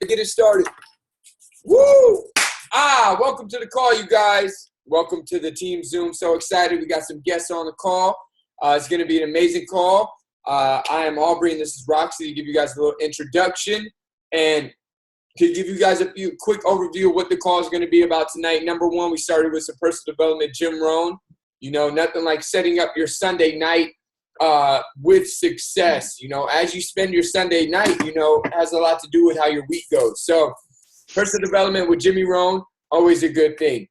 Get it started. Woo! Welcome to the call, you guys. Welcome to the team Zoom. So excited. We got some guests on the call. It's going to be an amazing call. I am Aubrey, and this is Roxy, to give you guys a little introduction and to give you guys a quick overview of what the call is going to be about tonight. Number one, we started with some personal development, Jim Rohn. You know, nothing like setting up your Sunday night with success. You know, as you spend your Sunday night, you know, has a lot to do with how your week goes. So personal development with Jimmy Rohn, always a good thing.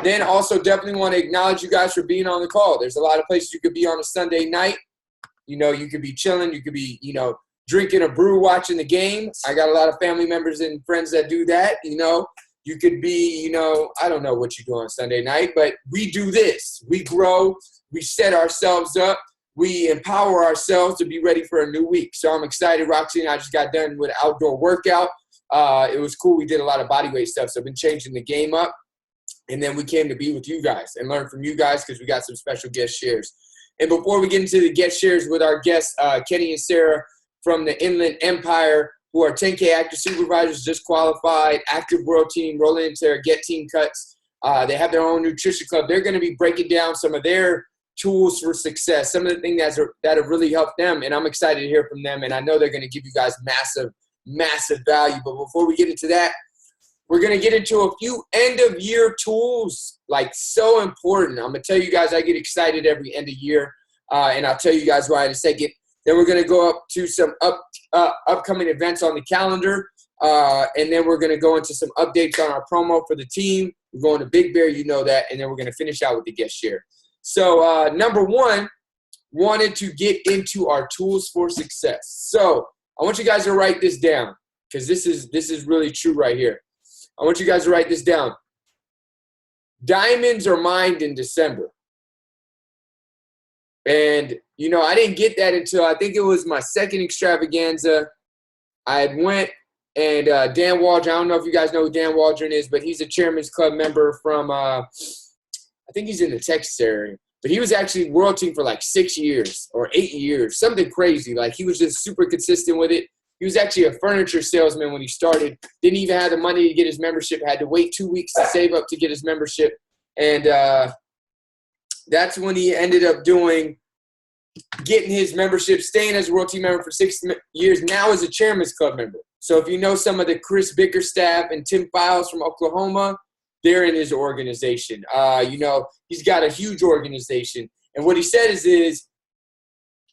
Then also definitely want to acknowledge you guys for being on the call. There's a lot of places you could be on a Sunday night. You know, you could be chilling. You could be, you know, drinking a brew, watching the game. I got a lot of family members and friends that do that. You know, you could be, you know, I don't know what you do on Sunday night, but we do this. We grow. We set ourselves up. We empower ourselves to be ready for a new week. So I'm excited. Roxy and I just got done with an outdoor workout. It was cool. We did a lot of body weight stuff. So I've been changing the game up. And then we came to be with you guys and learn from you guys because we got some special guest shares. And before we get into the guest shares with our guests, Kenny and Sarah from the Inland Empire, who are 10K active supervisors, just qualified, active world team, rolling into their Get Team Cuts. They have their own nutrition club. They're going to be breaking down some of their tools for success, some of the things that have really helped them. And I'm excited to hear from them. And I know they're going to give you guys massive value. But before we get into that, we're going to get into a few end-of-year tools, like so important. I'm going to tell you guys I get excited every end of year, and I'll tell you guys why in a second. Then we're going to go up to some upcoming events on the calendar, and then we're going to go into some updates on our promo for the team. We're going to Big Bear, you know that, and then we're going to finish out with the guest share. So number one, wanted to get into our tools for success. So I want you guys to write this down because this is really true right here. I want you guys to write this down. Diamonds are mined in December. And, you know, I didn't get that until I think it was my second extravaganza. I had went and Dan Waldron, I don't know if you guys know who Dan Waldron is, but he's a Chairman's Club member from, I think he's in the Texas area. But he was actually world team for like 6 years or 8 years, something crazy. Like he was just super consistent with it. He was actually a furniture salesman when he started. Didn't even have the money to get his membership. Had to wait 2 weeks to save up to get his membership. And that's when he ended up getting his membership, staying as a World Team member for 6 years, now as a Chairman's Club member. So if you know some of the Chris Bickerstaff and Tim Files from Oklahoma, they're in his organization. You know, he's got a huge organization. And what he says is,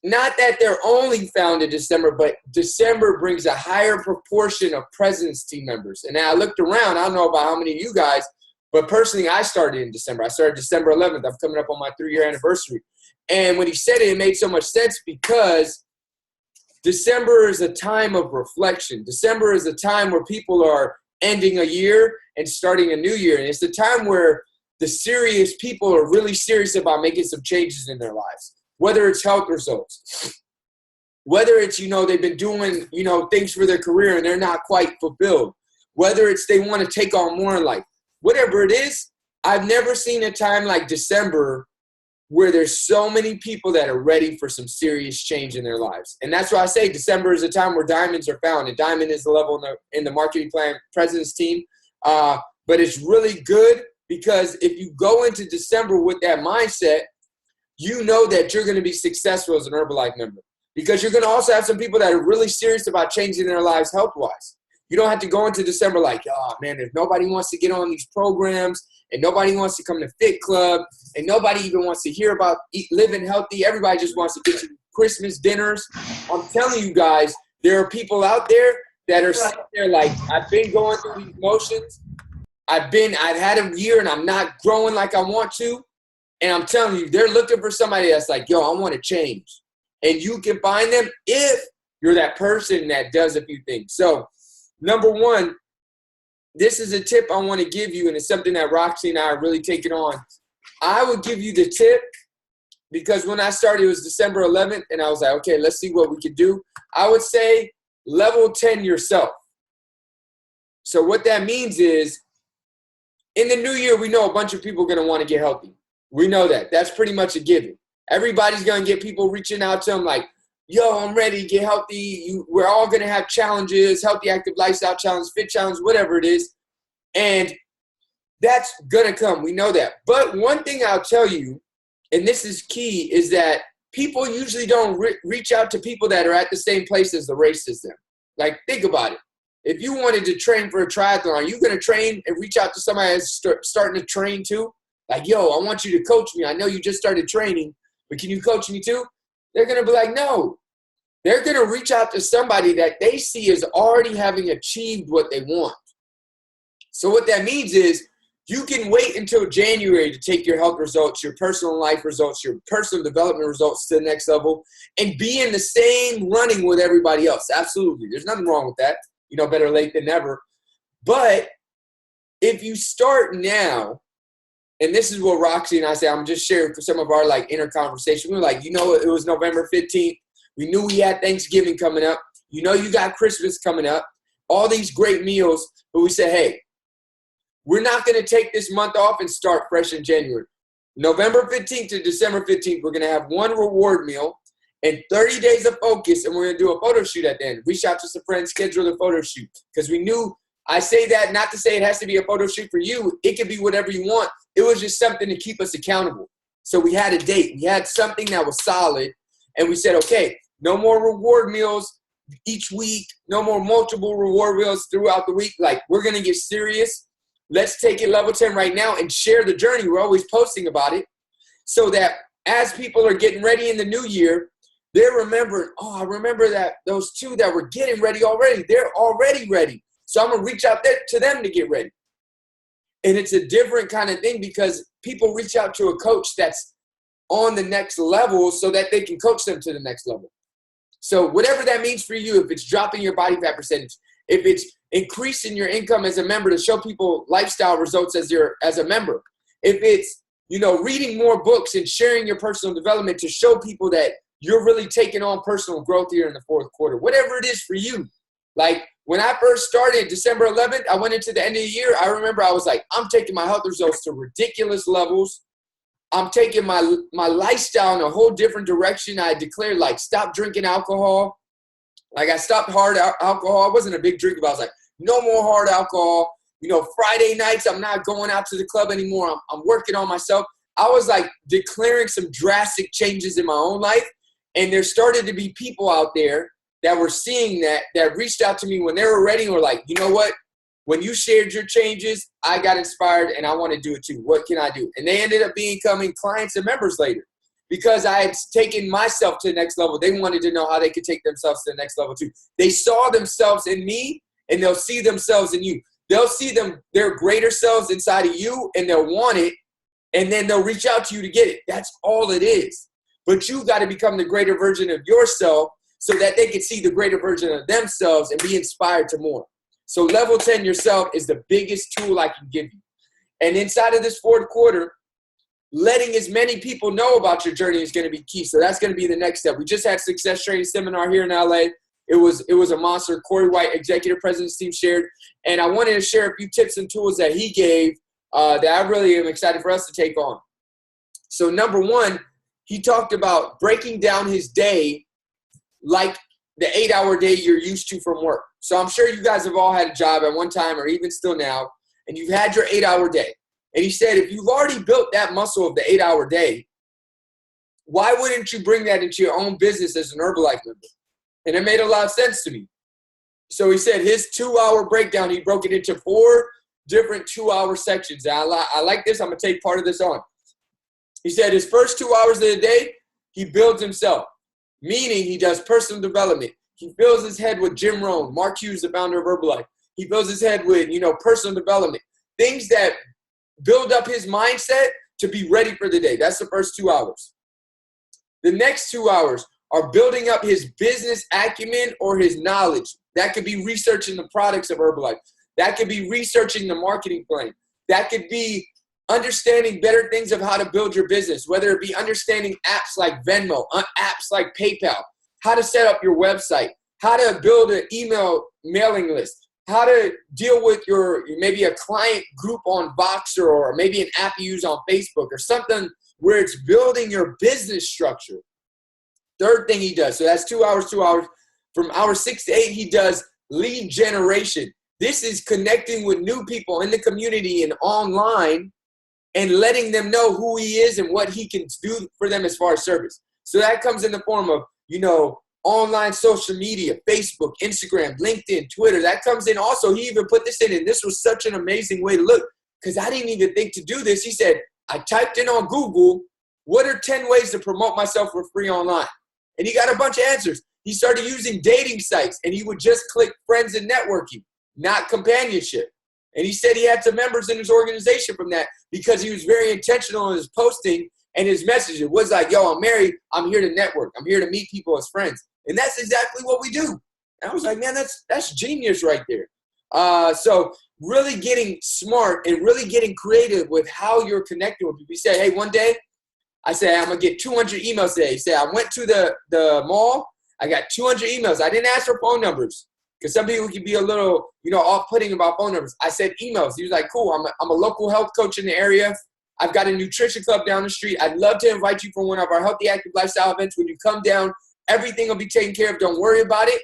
not that they're only found in December, but December brings a higher proportion of President's team members. And I looked around. I don't know about how many of you guys, but personally, I started in December. I started December 11th. I'm coming up on my 3-year anniversary. And when he said it, it made so much sense because December is a time of reflection. December is a time where people are ending a year and starting a new year. And it's the time where the serious people are really serious about making some changes in their lives. Whether it's health results, whether it's, you know, they've been doing, you know, things for their career and they're not quite fulfilled, whether it's they want to take on more in life, whatever it is, I've never seen a time like December where there's so many people that are ready for some serious change in their lives. And that's why I say December is a time where diamonds are found. And diamond is the level in the marketing plan president's team. But it's really good because if you go into December with that mindset, you know that you're going to be successful as an Herbalife member because you're going to also have some people that are really serious about changing their lives health-wise. You don't have to go into December like, oh, man, if nobody wants to get on these programs and nobody wants to come to Fit Club and nobody even wants to hear about living healthy, everybody just wants to get you Christmas dinners. I'm telling you guys, there are people out there that are sitting there like, I've been going through these motions. I've had a year and I'm not growing like I want to. And I'm telling you, they're looking for somebody that's like, yo, I want to change. And you can find them if you're that person that does a few things. So, number one, this is a tip I want to give you, and it's something that Roxy and I are really taking on. I would give you the tip because when I started, it was December 11th, and I was like, okay, let's see what we can do. I would say level 10 yourself. So what that means is in the new year, we know a bunch of people are going to want to get healthy. We know that. That's pretty much a given. Everybody's going to get people reaching out to them like, yo, I'm ready to get healthy. We're all going to have challenges, healthy, active lifestyle challenge, fit challenge, whatever it is. And that's going to come. We know that. But one thing I'll tell you, and this is key, is that people usually don't reach out to people that are at the same place as the race as them. Like, think about it. If you wanted to train for a triathlon, are you going to train and reach out to somebody that's starting to train too? Like, yo, I want you to coach me. I know you just started training, but can you coach me too? They're going to be like, no. They're going to reach out to somebody that they see as already having achieved what they want. So what that means is you can wait until January to take your health results, your personal life results, your personal development results to the next level and be in the same running with everybody else. Absolutely. There's nothing wrong with that. You know, better late than never. But if you start now, and this is what Roxy and I say, I'm just sharing for some of our like inner conversation. We were like, you know, it was November 15th. We knew we had Thanksgiving coming up. You know, you got Christmas coming up, all these great meals. But we said, hey, we're not going to take this month off and start fresh in January. November 15th to December 15th, we're going to have one reward meal and 30 days of focus, and we're going to do a photo shoot at the end. Reach out to some friends, schedule a photo shoot. Because we knew, I say that not to say it has to be a photo shoot for you. It could be whatever you want. It was just something to keep us accountable. So we had a date. We had something that was solid, and we said, okay, no more reward meals each week, no more multiple reward meals throughout the week. Like, we're going to get serious. Let's take it level 10 right now and share the journey. We're always posting about it so that as people are getting ready in the new year, they're remembering, oh, I remember that those two that were getting ready already. They're already ready. So I'm going to reach out there to them to get ready. And it's a different kind of thing because people reach out to a coach that's on the next level so that they can coach them to the next level. So whatever that means for you, if it's dropping your body fat percentage, if it's increasing your income as a member to show people lifestyle results as a member, if it's, you know, reading more books and sharing your personal development to show people that you're really taking on personal growth here in the fourth quarter, whatever it is for you. Like when I first started December 11th, I went into the end of the year. I remember I was like, I'm taking my health results to ridiculous levels. I'm taking my lifestyle in a whole different direction. I declared like, stop drinking alcohol. Like I stopped hard alcohol. I wasn't a big drinker, but I was like, no more hard alcohol. You know, Friday nights, I'm not going out to the club anymore. I'm working on myself. I was like declaring some drastic changes in my own life. And there started to be people out there that were seeing that reached out to me when they were ready and were like, you know what? When you shared your changes, I got inspired and I want to do it too. What can I do? And they ended up becoming clients and members later because I had taken myself to the next level. They wanted to know how they could take themselves to the next level too. They saw themselves in me and they'll see themselves in you. They'll see their greater selves inside of you and they'll want it and then they'll reach out to you to get it. That's all it is. But you've got to become the greater version of yourself so that they can see the greater version of themselves and be inspired to more. So level 10 yourself is the biggest tool I can give you. And inside of this fourth quarter, letting as many people know about your journey is going to be key. So that's going to be the next step. We just had Success Training Seminar here in LA. It was a monster. Corey White, Executive President's team, shared. And I wanted to share a few tips and tools that he gave that I really am excited for us to take on. So number one, he talked about breaking down his day like the 8-hour day you're used to from work. So I'm sure you guys have all had a job at one time or even still now, and you've had your 8-hour day. And he said, if you've already built that muscle of the 8-hour day, why wouldn't you bring that into your own business as an Herbalife member? And it made a lot of sense to me. So he said his 2-hour breakdown, he broke it into 4 different 2-hour sections. And I like this. I'm going to take part of this on. He said his first 2 hours of the day, he builds himself, meaning he does personal development. He fills his head with Jim Rohn, Mark Hughes, the founder of Herbalife. He fills his head with, personal development, things that build up his mindset to be ready for the day. That's the first 2 hours. The next 2 hours are building up his business acumen or his knowledge. That could be researching the products of Herbalife. That could be researching the marketing plan. That could be understanding better things of how to build your business, whether it be understanding apps like Venmo, apps like PayPal, how to set up your website, how to build an email mailing list, how to deal with maybe a client group on Voxer or maybe an app you use on Facebook or something where it's building your business structure. Third thing he does, so that's 2 hours, 2 hours. From hour 6 to 8, he does lead generation. This is connecting with new people in the community and online and letting them know who he is and what he can do for them as far as service. So that comes in the form of, online social media, Facebook, Instagram, LinkedIn, Twitter. That comes in also. He even put this in, and this was such an amazing way to look because I didn't even think to do this. He said, I typed in on Google, what are 10 ways to promote myself for free online? And he got a bunch of answers. He started using dating sites, and he would just click friends and networking, not companionship. And he said he had some members in his organization from that because he was very intentional in his posting and his message. It was like, yo, I'm married. I'm here to network. I'm here to meet people as friends. And that's exactly what we do. And I was like, man, that's genius right there. So really getting smart and really getting creative with how you're connecting with people. He said, hey, one day, I said, I'm going to get 200 emails today. He said, I went to the mall. I got 200 emails. I didn't ask for phone numbers because some people can be a little, off-putting about phone numbers. I said emails. He was like, cool. I'm a local health coach in the area. I've got a nutrition club down the street. I'd love to invite you for one of our healthy, active lifestyle events. When you come down, everything will be taken care of. Don't worry about it.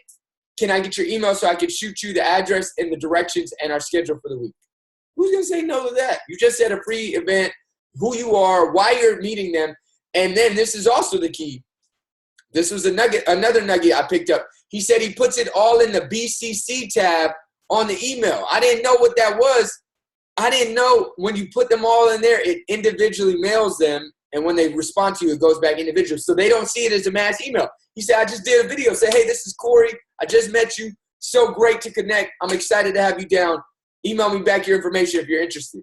Can I get your email so I can shoot you the address and the directions and our schedule for the week? Who's going to say no to that? You just said a free event, who you are, why you're meeting them. And then this is also the key. This was another nugget I picked up. He said he puts it all in the BCC tab on the email. I didn't know what that was. I didn't know when you put them all in there, it individually mails them. And when they respond to you, it goes back individual. So they don't see it as a mass email. He said, I just did a video. Say, hey, this is Corey. I just met you. So great to connect. I'm excited to have you down. Email me back your information if you're interested.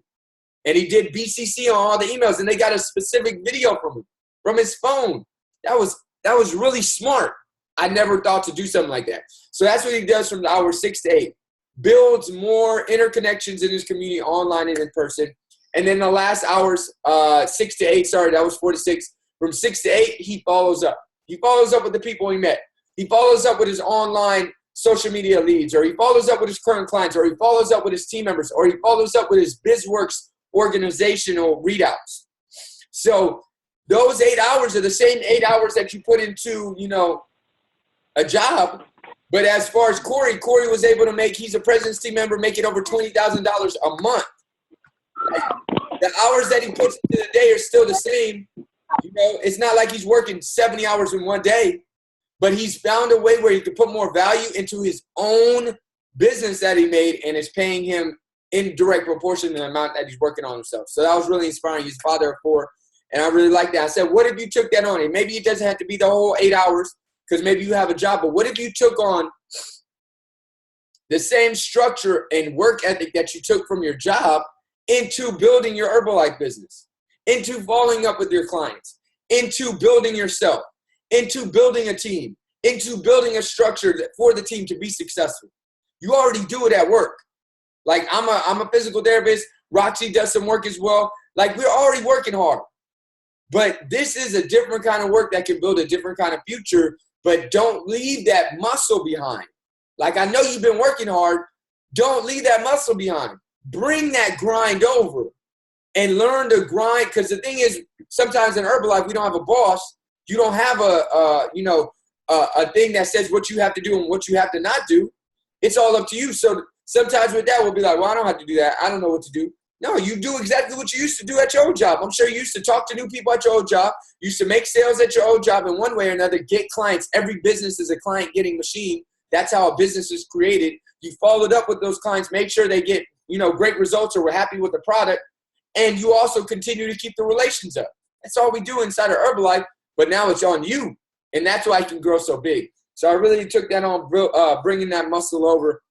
And he did BCC on all the emails. And they got a specific video from him, from his phone. That was really smart. I never thought to do something like that. So that's what he does from the hour 6 to 8. Builds more interconnections in his community online and in person. And then the last hours, 6 to 8, sorry, that was 4 to 6. From 6 to 8, he follows up. He follows up with the people he met. He follows up with his online social media leads, or he follows up with his current clients, or he follows up with his team members, or he follows up with his BizWorks organizational readouts. So those 8 hours are the same 8 hours that you put into, a job. But as far as Corey was able to he's a president's team member, making over $20,000 a month. The hours that he puts into the day are still the same. It's not like he's working 70 hours in one day, but he's found a way where he can put more value into his own business that he made, and it's paying him in direct proportion to the amount that he's working on himself. So that was really inspiring. He's a father of 4, and I really like that. I said, what if you took that on? And maybe it doesn't have to be the whole 8 hours because maybe you have a job, but what if you took on the same structure and work ethic that you took from your job into building your Herbalife business, into following up with your clients, into building yourself, into building a team, into building a structure for the team to be successful? You already do it at work. Like I'm a physical therapist. Roxy does some work as well. Like we're already working hard. But this is a different kind of work that can build a different kind of future, but don't leave that muscle behind. Like I know you've been working hard. Don't leave that muscle behind. Bring that grind over and learn to grind. Because the thing is, sometimes in Herbalife, we don't have a boss. You don't have a thing that says what you have to do and what you have to not do. It's all up to you. So sometimes with that, we'll be like, well, I don't have to do that. I don't know what to do. No, you do exactly what you used to do at your old job. I'm sure you used to talk to new people at your old job. You used to make sales at your old job in one way or another, get clients. Every business is a client getting machine. That's how a business is created. You followed up with those clients, make sure they get, great results or we're happy with the product. And you also continue to keep the relations up. That's all we do inside of Herbalife, but now it's on you. And that's why I can grow so big. So I really took that on, bringing that muscle over,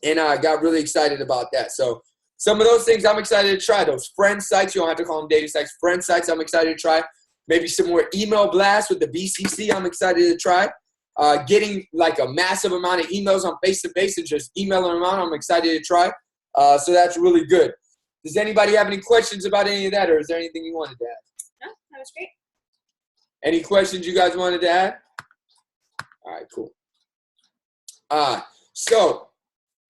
and I got really excited about that. So some of those things I'm excited to try. Those friend sites, you don't have to call them dating sites. Friend sites I'm excited to try. Maybe some more email blasts with the BCC I'm excited to try. Getting like a massive amount of emails on face-to-face and just emailing them out, I'm excited to try. So that's really good. Does anybody have any questions about any of that, or is there anything you wanted to add? No, that was great. Any questions you guys wanted to add? All right, cool. So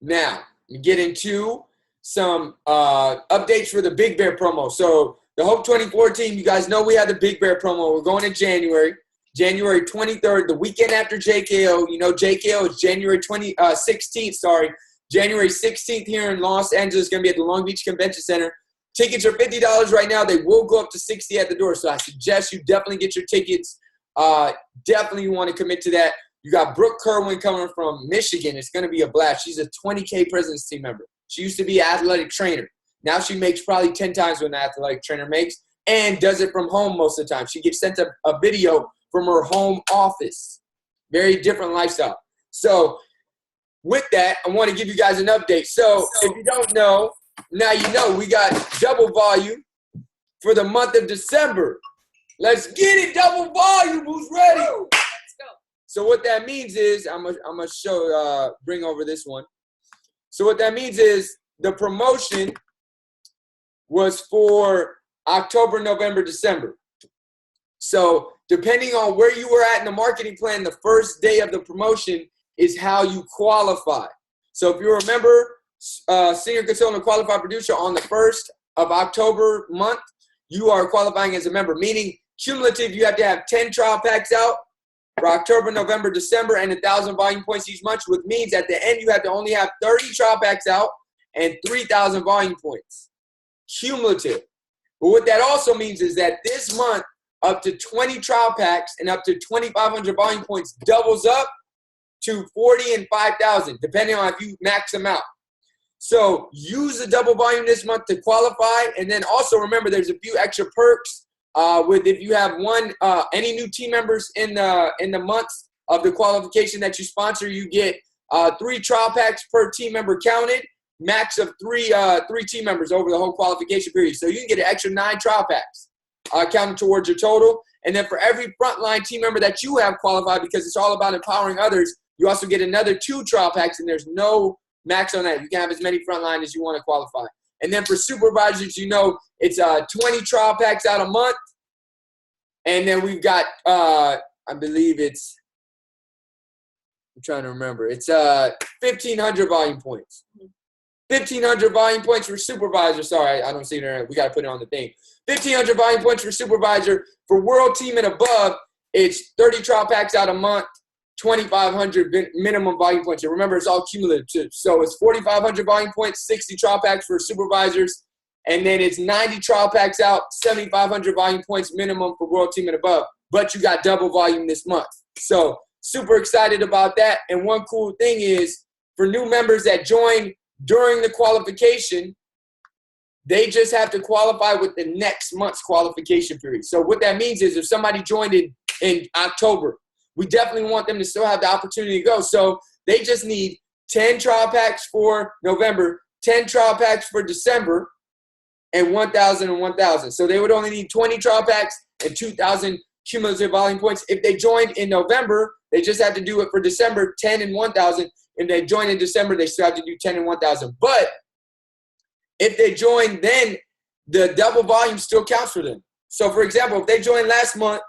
now we get into some updates for the Big Bear promo. So the Hope 24 team, you guys know we had the Big Bear promo. We're going in January. January 23rd, the weekend after JKO. You know, JKO is January 16th, sorry. January 16th here in Los Angeles. Going to be at the Long Beach Convention Center. Tickets are $50 right now. They will go up to $60 at the door. So I suggest you definitely get your tickets. Definitely want to commit to that. You got Brooke Kerwin coming from Michigan. It's going to be a blast. She's a 20K President's Team member. She used to be an athletic trainer. Now she makes probably 10 times what an athletic trainer makes and does it from home most of the time. She gets sent a video from her home office. Very different lifestyle. So with that, I want to give you guys an update. So if you don't know, now you know we got double volume for the month of December. Let's get it, double volume. Who's ready? Let's go. So what that means is, I'm gonna show, bring over this one. So what that means is the promotion was for October, November, December. So depending on where you were at in the marketing plan, the first day of the promotion is how you qualify. So if you remember, senior consultant qualified producer on the 1st of October month, you are qualifying as a member, meaning cumulative, you have to have 10 trial packs out for October, November, December, and 1,000 volume points each month, which means at the end you have to only have 30 trial packs out and 3,000 volume points. Cumulative. But what that also means is that this month, up to 20 trial packs and up to 2,500 volume points doubles up to 40 and 5,000, depending on if you max them out. So use the double volume this month to qualify. And then also remember, there's a few extra perks with if you have any new team members in the months of the qualification that you sponsor, you get 3 trial packs per team member counted, max of three team members over the whole qualification period. So you can get an extra 9 trial packs counted towards your total. And then for every frontline team member that you have qualified, because it's all about empowering others, you also get another 2 trial packs, and there's no max on that. You can have as many frontline as you want to qualify. And then for supervisors, you know, it's 20 trial packs out a month. And then we've got, I believe it's, I'm trying to remember. It's 1,500 volume points. 1,500 volume points for supervisor. Sorry, I don't see it there. We got to put it on the thing. 1,500 volume points for supervisor. For world team and above, it's 30 trial packs out a month, 2,500 minimum volume points. And remember, it's all cumulative. So it's 4,500 volume points, 60 trial packs for supervisors. And then it's 90 trial packs out, 7,500 volume points minimum for world team and above. But you got double volume this month. So super excited about that. And one cool thing is for new members that join during the qualification, they just have to qualify with the next month's qualification period. So what that means is if somebody joined in October, we definitely want them to still have the opportunity to go. So they just need 10 trial packs for November, 10 trial packs for December, and 1,000 and 1,000. So they would only need 20 trial packs and 2,000 cumulative volume points. If they joined in November, they just have to do it for December, 10 and 1,000. If they join in December, they still have to do 10 and 1,000. But if they join, then the double volume still counts for them. So, for example, if they joined last month,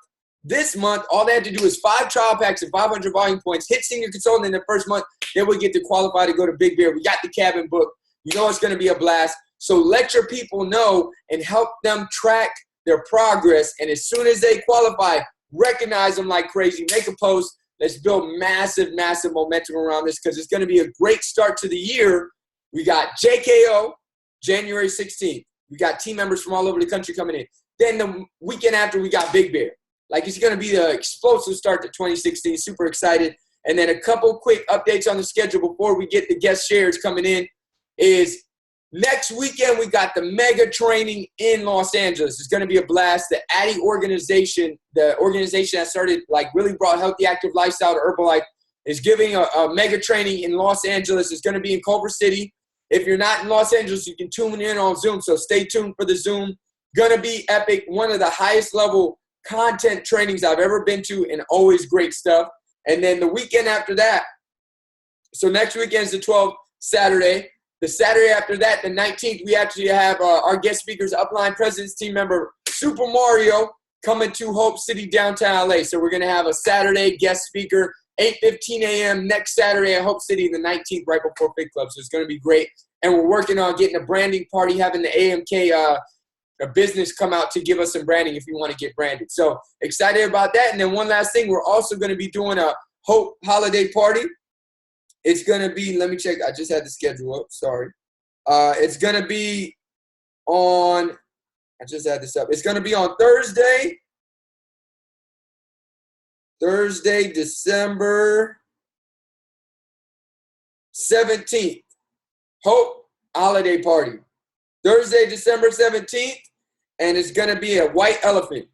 this month, all they had to do is 5 trial packs and 500 volume points, hit senior consultant in the first month, they would get to qualify to go to Big Bear. We got the cabin book. You know it's going to be a blast. So let your people know and help them track their progress. And as soon as they qualify, recognize them like crazy. Make a post. Let's build massive, massive momentum around this because it's going to be a great start to the year. We got JKO, January 16th. We got team members from all over the country coming in. Then the weekend after, we got Big Bear. Like, it's going to be the explosive start to 2016. Super excited. And then a couple quick updates on the schedule before we get the guest shares coming in is next weekend we got the mega training in Los Angeles. It's going to be a blast. The Addy organization, the organization that started, like, really brought healthy, active lifestyle to Herbalife, is giving a mega training in Los Angeles. It's going to be in Culver City. If you're not in Los Angeles, you can tune in on Zoom. So stay tuned for the Zoom. Going to be epic. One of the highest level content trainings I've ever been to, and always great stuff. And then the weekend after that, so next weekend is the 12th, Saturday. The Saturday after that, the 19th, we actually have our guest speakers, Upline President's team member, Super Mario, coming to Hope City, downtown LA. So we're going to have a Saturday guest speaker, 8:15 a.m. next Saturday at Hope City, the 19th, right before Fit Club. So it's going to be great. And we're working on getting a branding party, having the AMK a business come out to give us some branding if you want to get branded. So excited about that. And then one last thing, we're also going to be doing a Hope holiday party. It's going to be, let me check. I just had the schedule up. Sorry. It's going to be on, I just had this up. It's going to be on Thursday, December 17th. Hope holiday party. Thursday, December 17th. And it's going to be a white elephant.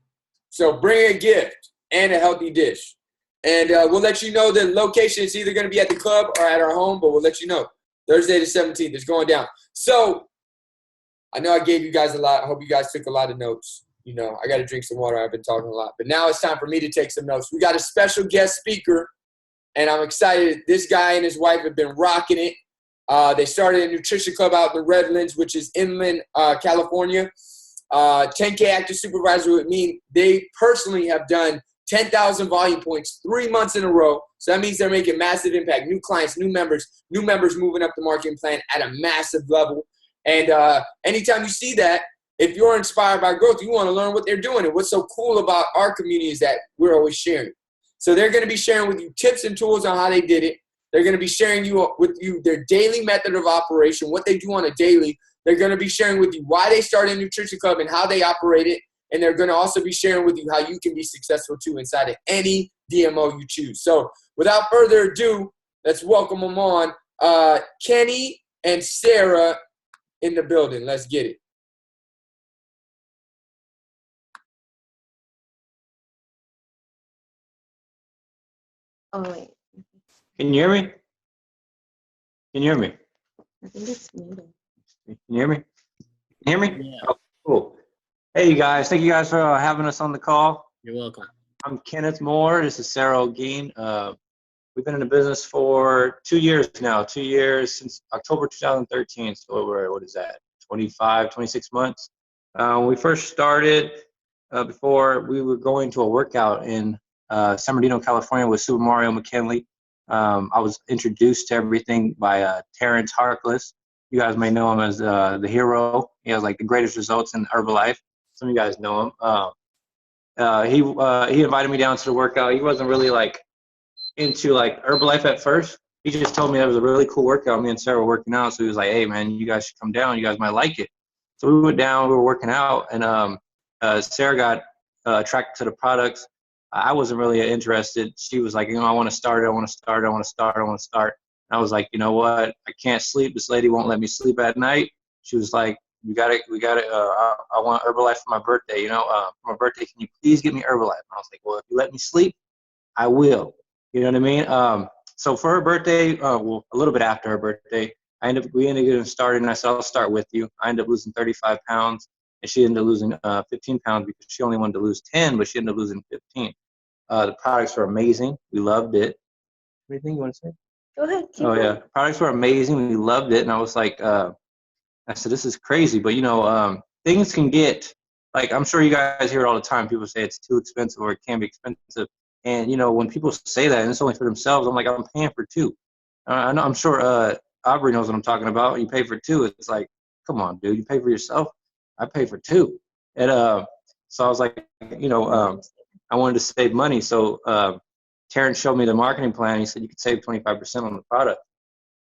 So bring a gift and a healthy dish. And we'll let you know the location. It's either going to be at the club or at our home, but we'll let you know. Thursday the 17th. It's going down. So I know I gave you guys a lot. I hope you guys took a lot of notes. You know, I got to drink some water. I've been talking a lot. But now it's time for me to take some notes. We got a special guest speaker, and I'm excited. This guy and his wife have been rocking it. They started a nutrition club out in the Redlands, which is inland California. 10K active supervisor with me. They personally have done 10,000 volume points 3 months in a row. So that means they're making massive impact. New clients, new members moving up the marketing plan at a massive level. And anytime you see that, if you're inspired by growth, you want to learn what they're doing. And what's so cool about our community is that we're always sharing. So they're going to be sharing with you tips and tools on how they did it. They're going to be sharing with you their daily method of operation, what they do on a daily. They're going to be sharing with you why they started a nutrition club and how they operate it. And they're going to also be sharing with you how you can be successful too inside of any DMO you choose. So without further ado, let's welcome them on. Kenny and Sarah in the building. Let's get it. Oh, wait. Can you hear me? Can you hear me? I think it's muted. Can you hear me? Can you hear me? Yeah. Oh, cool. Hey, you guys. Thank you guys for having us on the call. You're welcome. I'm Kenneth Moore. This is Sarah O'Gean. We've been in the business for 2 years now. 2 years since October 2013. So over, what is that, 25, 26 months. When we first started, before we were going to a workout in San Bernardino, California with Super Mario McKinley. I was introduced to everything by Terrence Harkless. You guys may know him as the hero. He has like the greatest results in Herbalife. Some of you guys know him. He invited me down to the workout. He wasn't really like into like Herbalife at first. He just told me that was a really cool workout. Me and Sarah were working out, so he was like, "Hey man, you guys should come down. You guys might like it." So we went down. We were working out, and Sarah got attracted to the products. I wasn't really interested. She was like, I want to start. And I was like, you know what? I can't sleep. This lady won't let me sleep at night. She was like, we got it. I want Herbalife for my birthday. For my birthday, can you please get me Herbalife? And I was like, well, if you let me sleep, I will. You know what I mean? So for her birthday, a little bit after her birthday, we ended up getting started, and I said, I'll start with you. I ended up losing 35 pounds, and she ended up losing 15 pounds because she only wanted to lose 10, but she ended up losing 15. The products were amazing. We loved it. Anything you want to say? Go ahead. Oh, yeah. Products were amazing. We loved it. And I was like, I said, this is crazy. But, things can get, like, I'm sure you guys hear it all the time. People say it's too expensive or it can be expensive. And, when people say that and it's only for themselves, I'm like, I'm paying for two. I'm sure Aubrey knows what I'm talking about. You pay for two. It's like, come on, dude. You pay for yourself. I pay for two. And so I was like, I wanted to save money. So Terrence showed me the marketing plan. He said you could save 25% on the product.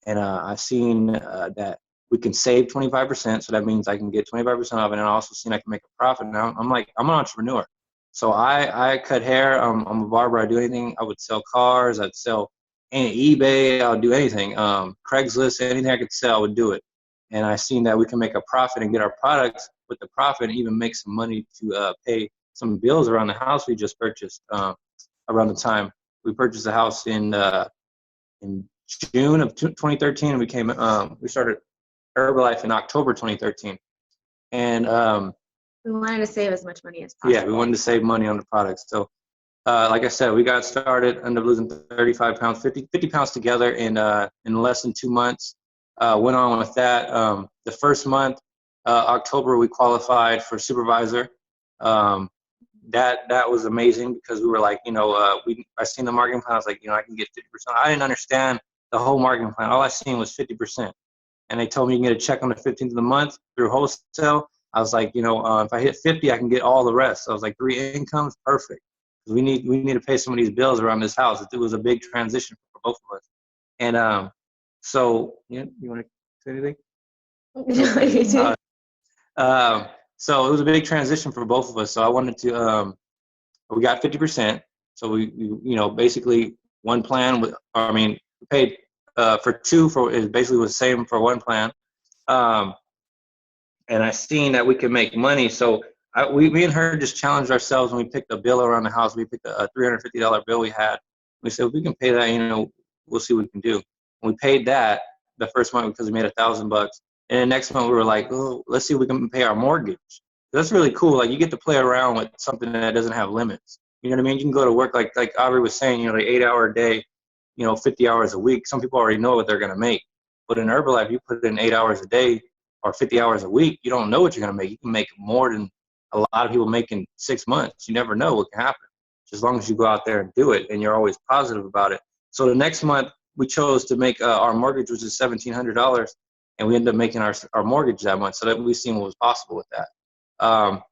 And I've seen that we can save 25%. So that means I can get 25% off it. And I also seen I can make a profit. Now I'm an entrepreneur. So I cut hair. I'm a barber. I do anything. I would sell cars. I'd sell eBay. I would do anything. Craigslist, anything I could sell, I would do it. And I seen that we can make a profit and get our products with the profit and even make some money to pay some bills around the house we just purchased around the time. We purchased a house in June of 2013, and we started Herbalife in October 2013. And we wanted to save as much money as possible. Yeah, we wanted to save money on the products. So like I said, we got started, ended up losing 35 pounds, 50 pounds together in less than 2 months. Went on with that. The first month, October, we qualified for supervisor. That was amazing because we were like, I seen the marketing plan. I was like, I can get 50%. I didn't understand the whole marketing plan. All I seen was 50%. And they told me you can get a check on the 15th of the month through wholesale. I was like, if I hit 50, I can get all the rest. So I was like, 3 incomes, perfect. We need to pay some of these bills around this house. It was a big transition for both of us. And so you want to say anything? Okay. So it was a big transition for both of us. So I wanted to, we got 50%. So we basically one plan we paid for 2 it basically was the same for one plan. And I seen that we could make money. So me and her just challenged ourselves when we picked a bill around the house. We picked a $350 bill we had. We said, if we can pay that, we'll see what we can do. And we paid that the first month because we made $1,000. And the next month we were like, oh, let's see if we can pay our mortgage. That's really cool. Like, you get to play around with something that doesn't have limits. You know what I mean? You can go to work like Aubrey was saying, like 8-hour day, 50 hours a week. Some people already know what they're going to make. But in Herbalife, you put in 8 hours a day or 50 hours a week, you don't know what you're going to make. You can make more than a lot of people make in 6 months. You never know what can happen, as long as you go out there and do it, and you're always positive about it. So the next month, we chose to make our mortgage, which is $1,700, and we ended up making our mortgage that month, so that we've seen what was possible with that. Got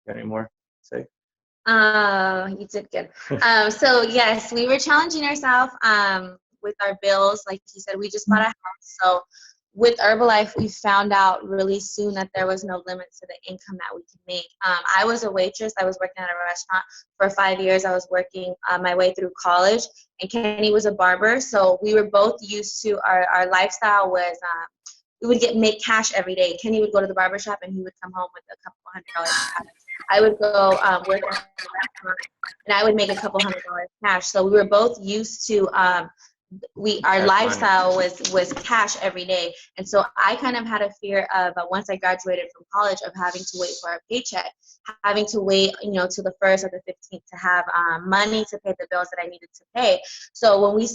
any more to say? You did good. So yes, we were challenging ourselves with our bills. Like you said, we just bought a house. So with Herbalife, we found out really soon that there was no limit to the income that we could make. I was a waitress. I was working at a restaurant for 5 years. I was working my way through college, and Kenny was a barber. So we were both used to our lifestyle was we would make cash every day. Kenny would go to the barber shop, and he would come home with a couple $100 cash. I would go work at the restaurant, and I would make a couple $100 cash. So we were both used to our lifestyle was cash every day. And so I kind of had a fear of once I graduated from college of having to wait for a paycheck, having to wait, to the 1st or the 15th to have money to pay the bills that I needed to pay. So when we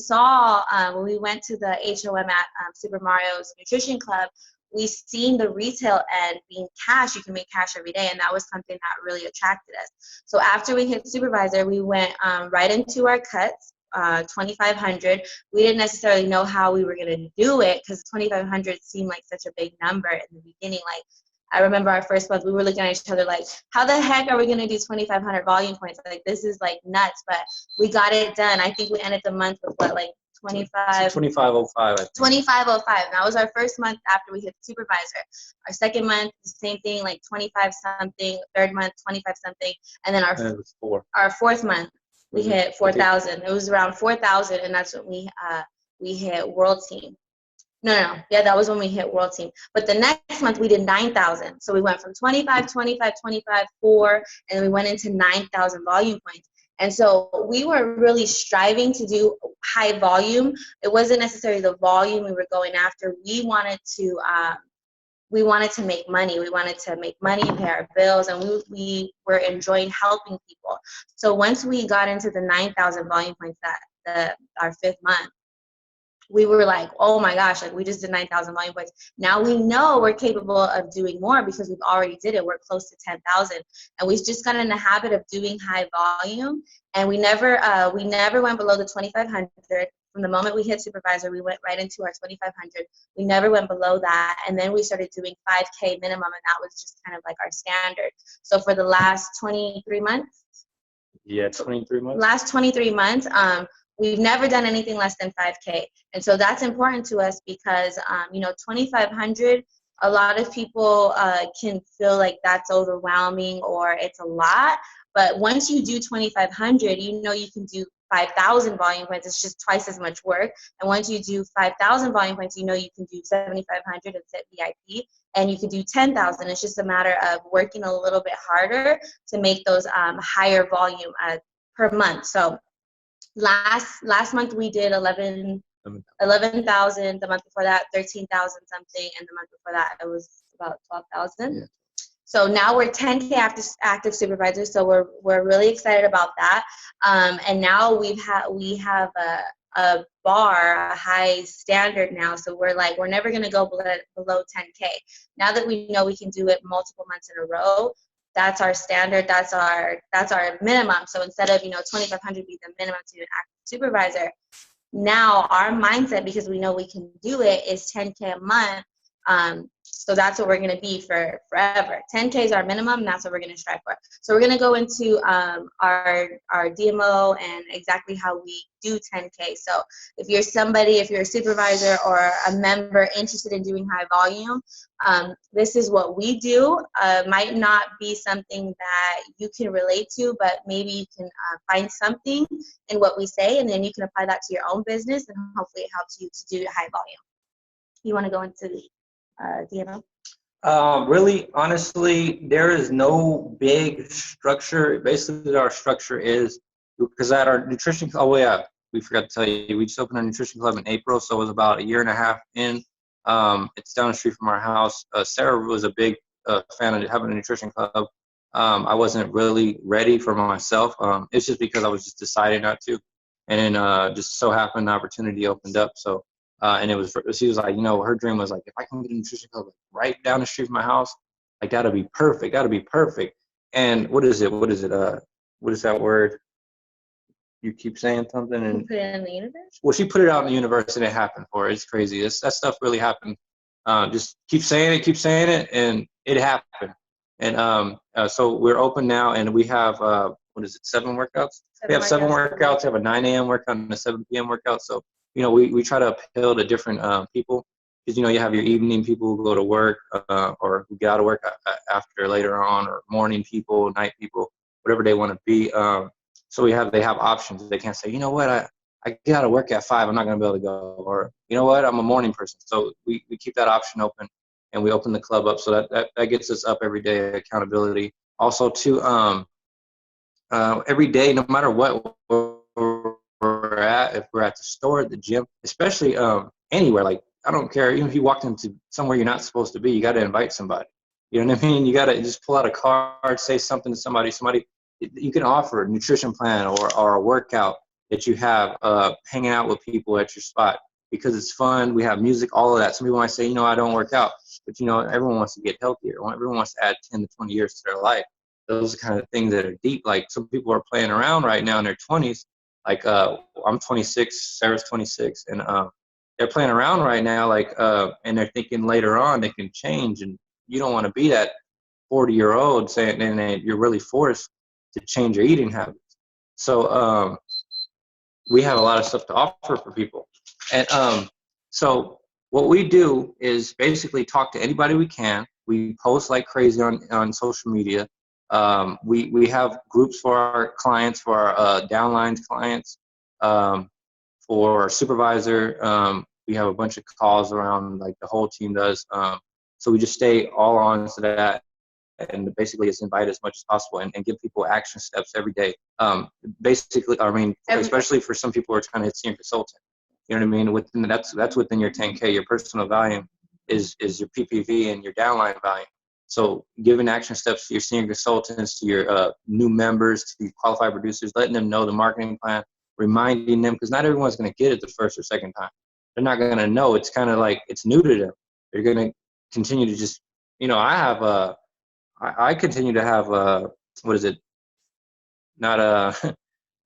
went to the HOM at Super Mario's Nutrition Club, we seen the retail end being cash. You can make cash every day, and that was something that really attracted us. So after we hit supervisor, we went right into our cuts. 2,500. We didn't necessarily know how we were going to do it because 2,500 seemed like such a big number in the beginning. Like, I remember our first month, we were looking at each other like, how the heck are we going to do 2,500 volume points? Like, this is like nuts, but we got it done. I think we ended the month with 2505. 2505. That was our first month after we hit supervisor. Our second month, the same thing, like 25 something. Third month, 25 something, and then our fourth month, we hit 4,000. It was around 4,000, and that's when we hit World Team. No. Yeah, that was when we hit World Team. But the next month, we did 9,000. So we went from 25, 25, 25, 4, and then we went into 9,000 volume points. And so we were really striving to do high volume. It wasn't necessarily the volume we were going after. We wanted to make money. We wanted to make money, pay our bills, and we were enjoying helping people. So once we got into the 9,000 volume points our 5th month, we were like, oh my gosh, like we just did 9,000 volume points. Now we know we're capable of doing more because we've already did it. We're close to 10,000, and we just got in the habit of doing high volume, and we never went below the 2,500. From the moment we hit supervisor, we went right into our 2,500. We never went below that, and then we started doing 5K minimum, and that was just kind of like our standard. So for the last 23 months. Yeah, 23 months. Last 23 months, we've never done anything less than 5K. And so that's important to us because, 2,500, a lot of people can feel like that's overwhelming or it's a lot. But once you do 2,500, you can do 5,000 volume points. It's just twice as much work. And once you do 5,000 volume points, you can do 7,500 and set VIP. And you can do 10,000. It's just a matter of working a little bit harder to make those higher volume per month. So last month we did 11,000. The month before that, 13,000 something, and the month before that it was about 12,000. Yeah. So now we're 10K active supervisors. So we're really excited about that. And now we have a bar, a high standard now. So we're never going to go below 10K. Now that we know we can do it multiple months in a row, that's our standard. That's our minimum. So instead of 2,500 be the minimum to an active supervisor, now our mindset, because we know we can do it, is 10K a month. So that's what we're going to be for forever. 10K is our minimum, and that's what we're going to strive for. So we're going to go into our DMO and exactly how we do 10K. So if you're somebody, if you're a supervisor or a member interested in doing high volume, this is what we do. Might not be something that you can relate to, but maybe you can find something in what we say, and then you can apply that to your own business, and hopefully it helps you to do high volume. You want to go into DMO? Really, honestly, there is no big structure. Basically, our structure is, because at our nutrition, oh yeah, we forgot to tell you, we just opened a nutrition club in April, so it was about a year and a half in. It's down the street from our house. Sarah was a big fan of having a nutrition club. I wasn't really ready for myself. It's just because I was just deciding not to. And then just so happened the opportunity opened up. So, and she was like, her dream was like, if I can get a nutrition club right down the street from my house, like that'll be perfect. That'll be perfect. And what is it? What is that word? You keep saying something and put it in the universe? Well, she put it out in the universe and it happened for her. It's crazy. That stuff really happened. Just keep saying it, and it happened. And so we're open now, and we have 7 workouts? We have 7 workouts. We have a 9 a.m. workout and a 7 p.m. workout. So we try to appeal to different people, because you have your evening people who go to work or who get out of work after later on, or morning people, night people, whatever they want to be. So they have options. They can't say, you know what, I get out of work at 5, I'm not going to be able to go. Or, you know what, I'm a morning person. So we keep that option open, and we open the club up. So that gets us up every day, accountability. Also, too, every day, no matter what we're at, if we're at the store, at the gym, especially anywhere, like, I don't care, even if you walked into somewhere you're not supposed to be, you got to invite somebody. You know what I mean? You got to just pull out a card, say something to somebody. You can offer a nutrition plan or a workout that you have, hanging out with people at your spot, because it's fun. We have music, all of that. Some people might say, I don't work out, but everyone wants to get healthier. Everyone wants to add 10 to 20 years to their life. Those are kind of things that are deep. Like, some people are playing around right now in their 20s. Like, I'm 26, Sarah's 26, and they're playing around right now, like, and they're thinking later on they can change, and you don't want to be that 40-year-old saying, and you're really forced to change your eating habits. So we have a lot of stuff to offer for people. And so what we do is basically talk to anybody we can. We post like crazy on social media. We have groups for our clients, for our downlines clients, for our supervisor. We have a bunch of calls around, like the whole team does. So we just stay all on to that, and basically just invite as much as possible, and give people action steps every day. Basically, especially for some people who are trying to hit senior consultant. You know what I mean? That's within your 10K. Your personal volume is your PPV and your downline volume. So giving action steps to your senior consultants, to your new members, to your qualified producers, letting them know the marketing plan, reminding them, because not everyone's going to get it the first or second time. They're not going to know. It's kind of like it's new to them. They're going to continue to just, I continue to have, what is it? Not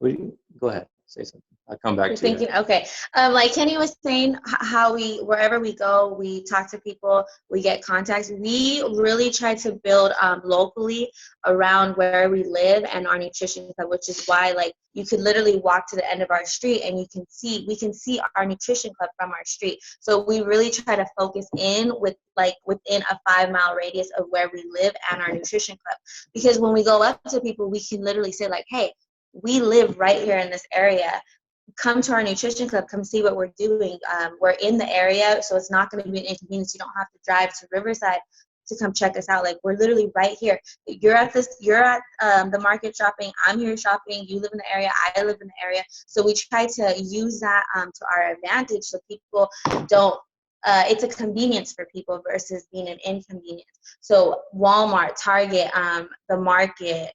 go ahead, say something. I'll come back to you. Okay. Like Kenny was saying, how wherever we go, we talk to people, we get contacts. We really try to build locally around where we live and our nutrition club, which is why, like, you could literally walk to the end of our street and we can see our nutrition club from our street. So we really try to focus in within a 5-mile radius of where we live and our nutrition club. Because when we go up to people, we can literally say, like, hey, we live right here in this area. Come to our nutrition club, come see what we're doing. We're in the area, so it's not going to be an inconvenience. You don't have to drive to Riverside to come check us out. Like, we're literally right here. You're at the market shopping. I'm here shopping. You live in the area. I live in the area. So we try to use that to our advantage, so people don't. It's a convenience for people versus being an inconvenience. So Walmart, Target, the market,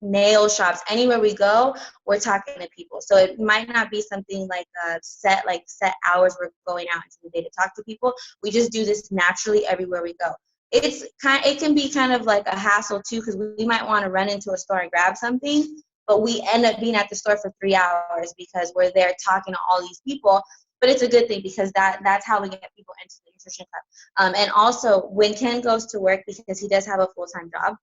nail shops, anywhere we go, we're talking to people. So it might not be something like set hours we're going out into the day to talk to people. We just do this naturally everywhere we go. It can be kind of like a hassle too, because we might want to run into a store and grab something, but we end up being at the store for 3 hours because we're there talking to all these people. but it's a good thing because that's how we get people into the nutrition club. And also when Ken goes to work, because he does have a full-time job,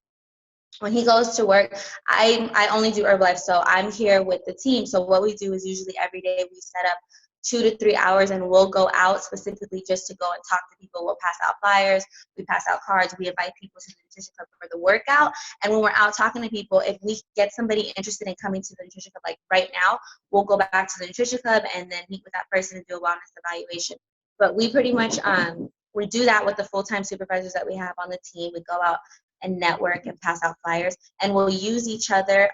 when he goes to work, I only do Herbalife, so I'm here with the team. So what we do is usually every day we set up 2 to 3 hours, and we'll go out specifically just to go and talk to people. We'll pass out flyers, we pass out cards, we invite people to the nutrition club for the workout. And when we're out talking to people, if we get somebody interested in coming to the nutrition club, like right now, we'll go back to the nutrition club and then meet with that person and do a wellness evaluation. But we pretty much we do that with the full-time supervisors that we have on the team. We go out and network and pass out flyers, and we'll use each other.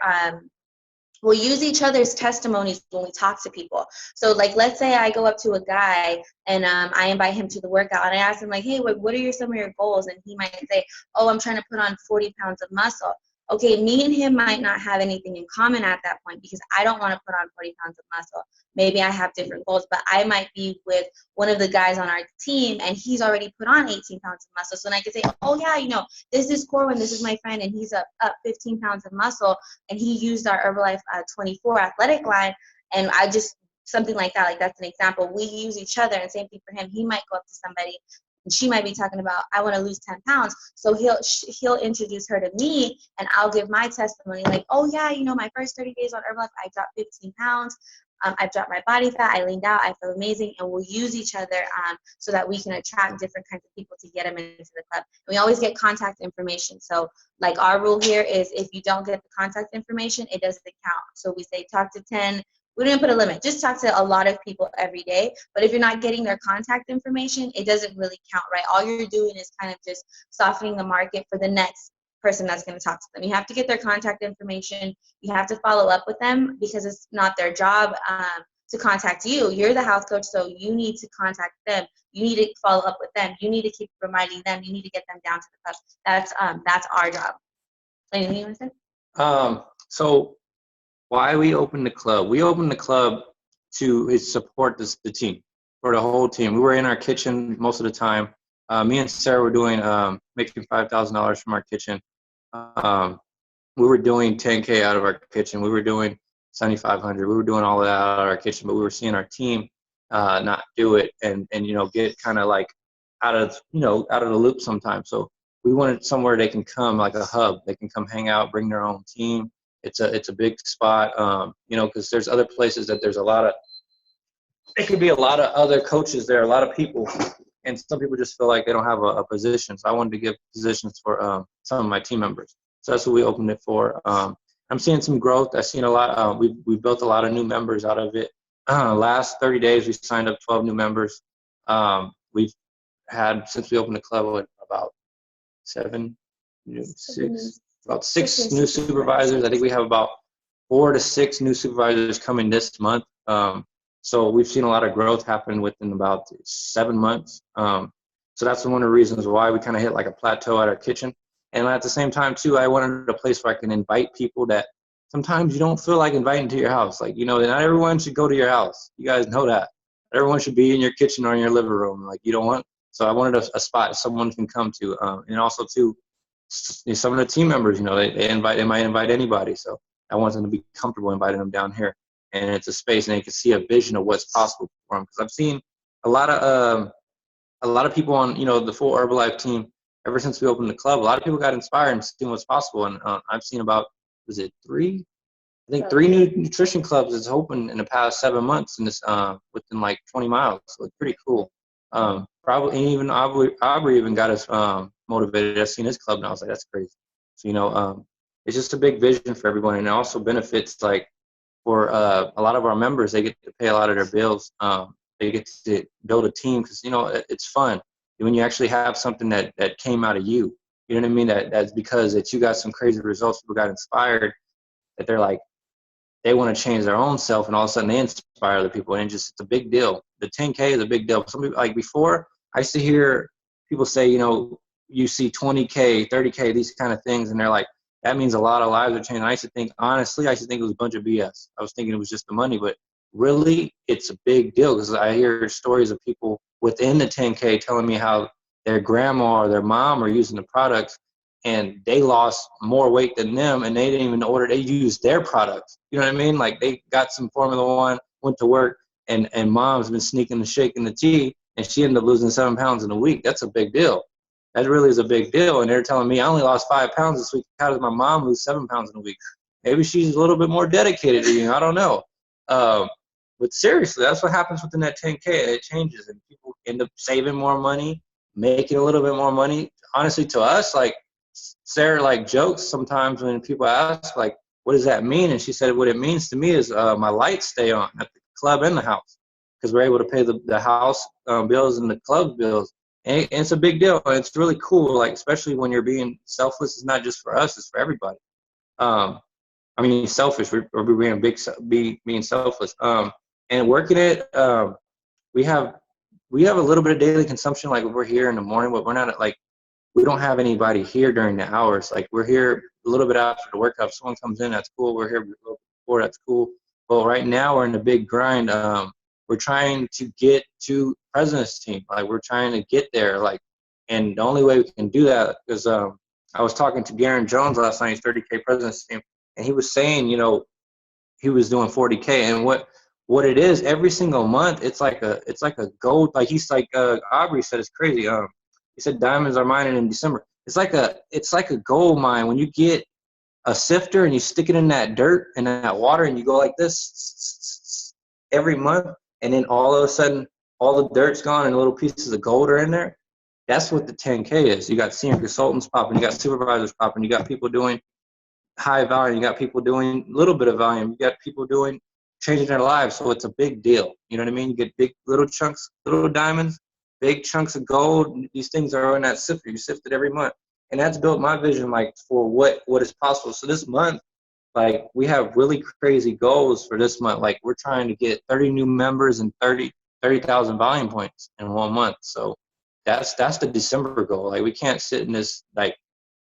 We'll use each other's testimonies when we talk to people. So like, let's say I go up to a guy and I invite him to the workout, and I ask him like, hey, what are some of your goals? And he might say, oh, I'm trying to put on 40 pounds of muscle. Okay, me and him might not have anything in common at that point because I don't want to put on 40 pounds of muscle. Maybe I have different goals, but I might be with one of the guys on our team and he's already put on 18 pounds of muscle. So then I can say, oh yeah, this is Corwin, this is my friend, and he's up 15 pounds of muscle, and he used our Herbalife 24 athletic line, and I just, something like that, like that's an example. We use each other, and same thing for him. He might go up to somebody and she might be talking about, I want to lose 10 pounds. So he'll introduce her to me, and I'll give my testimony like, oh yeah, my first 30 days on Herbalife, I dropped 15 pounds. I've dropped my body fat. I leaned out. I feel amazing. And we'll use each other so that we can attract different kinds of people to get them into the club. And we always get contact information. So like our rule here is if you don't get the contact information, it doesn't count. So we say talk to 10. We didn't put a limit. Just talk to a lot of people every day. But if you're not getting their contact information, it doesn't really count, right? All you're doing is kind of just softening the market for the next person that's going to talk to them. You have to get their contact information. You have to follow up with them because it's not their job to contact you. You're the health coach, so you need to contact them. You need to follow up with them. You need to keep reminding them. You need to get them down to the club. That's our job. Anything you want to say? So why we opened the club? We opened the club to support the team, for the whole team. We were in our kitchen most of the time. Me and Sarah were doing making $5,000 from our kitchen. We were doing 10K out of our kitchen. We were doing 7,500. We were doing all of that out of our kitchen, but we were seeing our team not do it and get kind of like out of the loop sometimes. So we wanted somewhere they can come, like a hub. They can come hang out, bring their own team. It's a big spot, because there's other places that there's it could be a lot of other coaches there, a lot of people, and some people just feel like they don't have a position. So I wanted to give positions for some of my team members. So that's what we opened it for. I'm seeing some growth. I've seen a lot. We've built a lot of new members out of it. Last 30 days, we signed up 12 new members. We've had, since we opened the club, about six new supervisors. I think we have about 4 to 6 new supervisors coming this month. So we've seen a lot of growth happen within about 7 months. So that's one of the reasons why we kind of hit like a plateau at our kitchen. And at the same time, too, I wanted a place where I can invite people that sometimes you don't feel like inviting to your house. Like, not everyone should go to your house. You guys know that. Everyone should be in your kitchen or in your living room. Like, you don't want. So I wanted a spot someone can come to. And also, too, some of the team members, they might invite anybody. So I want them to be comfortable inviting them down here. And it's a space, and they can see a vision of what's possible for them. Because I've seen a lot of people on, the full Herbalife team. Ever since we opened the club, a lot of people got inspired and seen what's possible. And I've seen about, three? I think 3 new nutrition clubs that's opened in the past 7 months, and it's within like 20 miles. So it's pretty cool. Probably even Aubrey even got us motivated. I've seen his club, and I was like, that's crazy. So it's just a big vision for everyone, and it also benefits like for a lot of our members. They get to pay a lot of their bills. They get to build a team because it's fun when you actually have something that came out of you. You know what I mean? That's because you got some crazy results. People got inspired that they're like, they want to change their own self, and all of a sudden they inspire other people, and it's a big deal. The 10K is a big deal. Some people, like before, I used to hear people say, you see 20K, 30K, these kind of things, and they're like, that means a lot of lives are changing. I used to think it was a bunch of BS. I was thinking it was just the money, but really it's a big deal because I hear stories of people within the 10K telling me how their grandma or their mom are using the products and they lost more weight than them, and they didn't even order. They used their products. You know what I mean? Like they got some Formula One, went to work, and mom's been sneaking and shaking the tea, and she ended up losing 7 pounds in a week. That's a big deal. That really is a big deal. And they're telling me I only lost 5 pounds this week. How does my mom lose 7 pounds in a week? Maybe she's a little bit more dedicated to you. I don't know. But seriously, that's what happens within that 10K. It changes, and people end up saving more money, making a little bit more money. Honestly, to us, like Sarah, like jokes sometimes when people ask, like, what does that mean? And she said, what it means to me is my lights stay on at the club and the house, because we're able to pay the house bills and the club bills. And it's a big deal. And it's really cool, like, especially when you're being selfless. It's not just for us, it's for everybody. I mean, selfish, or being selfless. And working it, we have a little bit of daily consumption, like we're here in the morning, but we're not like, we don't have anybody here during the hours. Like, we're here a little bit after the workout. If someone comes in, that's cool. We're here before, that's cool. But right now we're in a big grind. We're trying to get to president's team. Like, we're trying to get there. Like, and the only way we can do that is, I was talking to Garen Jones last night. He's 30K president's team, and he was saying, he was doing 40K, and what it is every single month, it's like a gold. Like, he's like, Aubrey said, it's crazy. He said diamonds are mining in December. It's like a gold mine when you get a sifter and you stick it in that dirt and that water, and you go like this every month, and then all of a sudden all the dirt's gone and little pieces of gold are in there. That's what the 10K is. You got senior consultants popping, you got supervisors popping, you got people doing high volume, you got people doing a little bit of volume, you got people doing changing their lives. So it's a big deal. You know what I mean? You get big little chunks, little diamonds, big chunks of gold. These things are in that sifter. You sift it every month. And that's built my vision, like, for what is possible. So this month, like, we have really crazy goals for this month. Like, we're trying to get 30 new members and 30,000 volume points in 1 month. So that's the December goal. Like, we can't sit in this, like,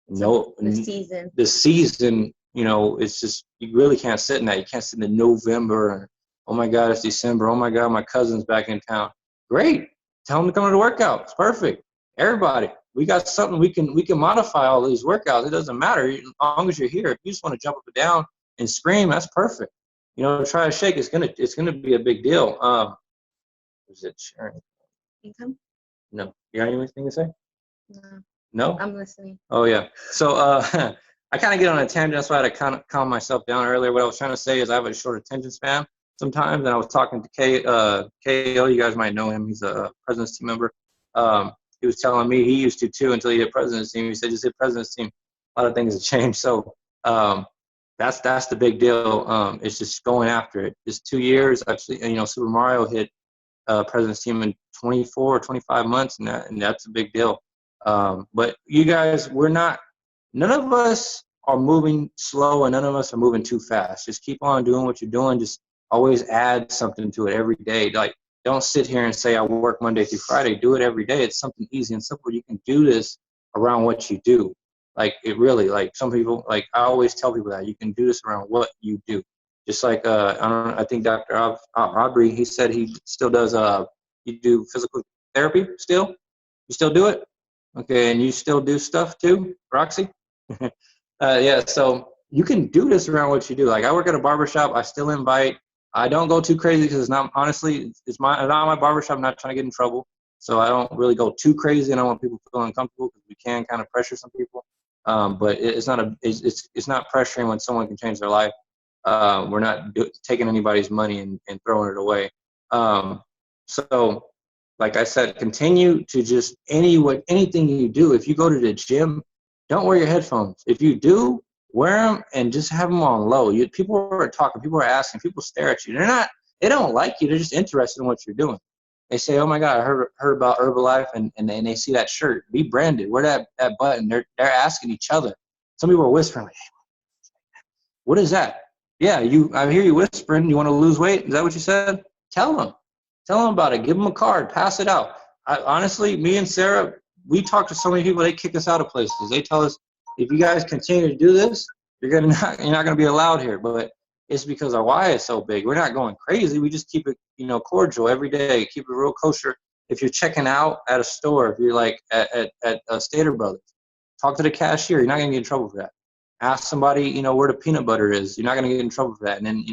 the season, it's just, you really can't sit in that. You can't sit in November and, oh my God, it's December. Oh my God, my cousin's back in town. Great. Tell them to come to the workout. It's perfect. Everybody, we got something we can modify all these workouts. It doesn't matter as long as you're here. If you just want to jump up and down and scream, that's perfect. Try to shake. It's gonna be a big deal. Is it sharing? Income? No. You got anything to say? No. No? I'm listening. Oh yeah. So I kind of get on a tangent. That's why I had to kind of calm myself down earlier. What I was trying to say is I have a short attention span sometimes, and I was talking to KO. You guys might know him. He's a president's team member. He was telling me he used to too until he hit president's team. He said, just hit president's team. A lot of things have changed. So that's the big deal. It's just going after it. Just 2 years. Actually, Super Mario hit president's team in 24 or 25 months, and that's a big deal. But you guys, none of us are moving slow, and none of us are moving too fast. Just keep on doing what you're doing. Just always add something to it every day. Like, don't sit here and say, I work Monday through Friday. Do it every day. It's something easy and simple. You can do this around what you do. Like, it really, like, some people, like, I always tell people that you can do this around what you do. Just like, I think Dr. Aubrey, he said he still does, you do physical therapy still? You still do it? Okay, and you still do stuff too, Roxy? Yeah, so you can do this around what you do. Like, I work at a barbershop. I still invite. I don't go too crazy because it's not, honestly, it's not my barbershop. I'm not trying to get in trouble. So I don't really go too crazy, and I don't want people to feel uncomfortable because we can kind of pressure some people. But it's not pressuring when someone can change their life. We're not taking anybody's money and throwing it away. So like I said, continue to just anything you do. If you go to the gym, don't wear your headphones. If you do, wear them and just have them on low. People are talking, people are asking, people stare at you. They don't like you. They're just interested in what you're doing. They say, oh my God, I heard about Herbalife, and they see that shirt. Be branded. Wear that button. They're asking each other. Some people are whispering, like, hey, what is that? Yeah, I hear you whispering. You want to lose weight? Is that what you said? Tell them about it. Give them a card. Pass it out. Honestly, me and Sarah, we talk to so many people. They kick us out of places. They tell us, if you guys continue to do this, you're not going to be allowed here. But it's because our why is so big. We're not going crazy. We just keep it, cordial every day. Keep it real kosher. If you're checking out at a store, if you're like at Stater Brothers, talk to the cashier. You're not going to get in trouble for that. Ask somebody, where the peanut butter is. You're not going to get in trouble for that. And then,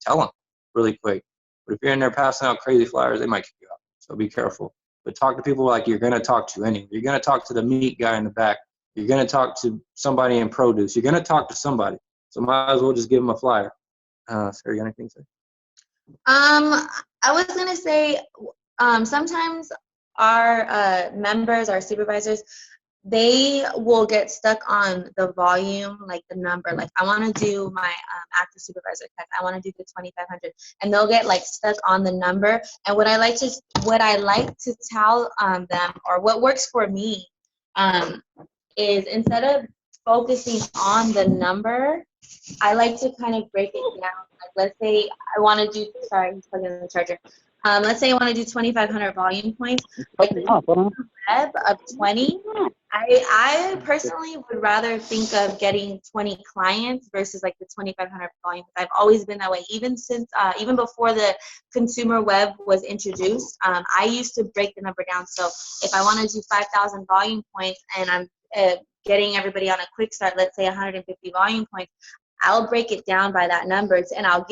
tell them really quick. But if you're in there passing out crazy flyers, they might kick you out. So be careful. But talk to people like you're going to talk to anyway. You're going to talk to the meat guy in the back. You're going to talk to somebody in produce. You're going to talk to somebody. So might as well just give them a flyer. Sarah, you got anything to say? I was gonna say, sometimes our members, our supervisors, they will get stuck on the volume, like the number. Like, I want to do my active supervisor test. I want to do the 2,500, and they'll get like stuck on the number. And what I like to tell them, or what works for me, is instead of focusing on the number, I like to kind of break it down. Like, let's say I want to do, sorry, I'm plugging in the charger. Let's say I want to do 2,500 volume points. Like the web of 20, I personally would rather think of getting 20 clients versus like the 2,500 volume. I've always been that way. Even since, even before the consumer web was introduced, I used to break the number down. So if I want to do 5,000 volume points and I'm getting everybody on a quick start, let's say 150 volume points, I'll break it down by that numbers, and I'll